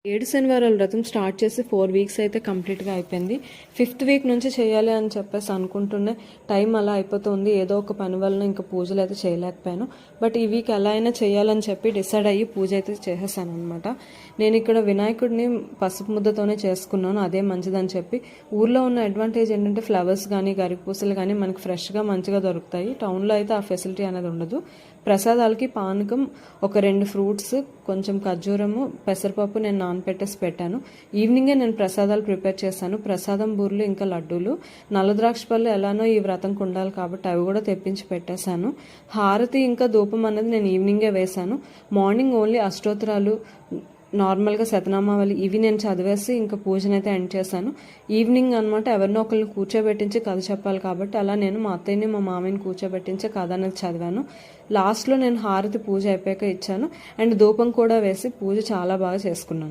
7 శనివారాల వ్రతం స్టార్ట్ చేసి 4 వీక్స్ అయితే కంప్లీట్గా అయిపోయింది. 5th వీక్ నుంచి చేయాలి అని చెప్పేసి అనుకుంటున్న టైం అలా అయిపోతుంది. ఏదో ఒక పని వలన ఇంకా పూజలు అయితే చేయలేకపోయాను. బట్ ఈ వీక్ ఎలా అయినా చేయాలని చెప్పి డిసైడ్ అయ్యి పూజ అయితే చేసేసాను అనమాట. నేను ఇక్కడ వినాయకుడిని పసుపు ముద్దతోనే చేసుకున్నాను, అదే మంచిదని చెప్పి. ఊర్లో ఉన్న అడ్వాంటేజ్ ఏంటంటే ఫ్లవర్స్ కానీ గరిపూసలు కానీ మనకి ఫ్రెష్గా మంచిగా దొరుకుతాయి. టౌన్లో అయితే ఆ ఫెసిలిటీ అనేది ఉండదు. ప్రసాదాలకి పానకం, ఒక 2 ఫ్రూట్స్, కొంచెం ఖర్జూరము, పెసరపప్పు నేను నానపెట్టేసి పెట్టాను. ఈవినింగే నేను ప్రసాదాలు ప్రిపేర్ చేశాను. ప్రసాదం బూర్లు ఇంకా లడ్డూలు. నల్ల ద్రాక్ష పళ్ళు ఎలానో ఈ వ్రతంకు ఉండాలి కాబట్టి అవి కూడా తెప్పించి పెట్టేశాను. హారతి ఇంకా ధూపం అనేది నేను ఈవినింగే వేశాను. మార్నింగ్ ఓన్లీ అష్టోత్తరాలు, నార్మల్గా శతనామావళి ఇవి నేను చదివేసి ఇంకా పూజనైతే ఎండ్ చేశాను. ఈవినింగ్ అనమాట ఎవరినో ఒకరిని కూర్చోబెట్టించి కథ చెప్పాలి కాబట్టి అలా నేను మా అత్తయ్యని మా మామయ్యని కూర్చోబెట్టించి కథ అనేది చదివాను. లాస్ట్లో నేను హారతి పూజ అయిపోయాక ఇచ్చాను. అండ్ ధూపం కూడా వేసి పూజ చాలా బాగా చేసుకున్నాను.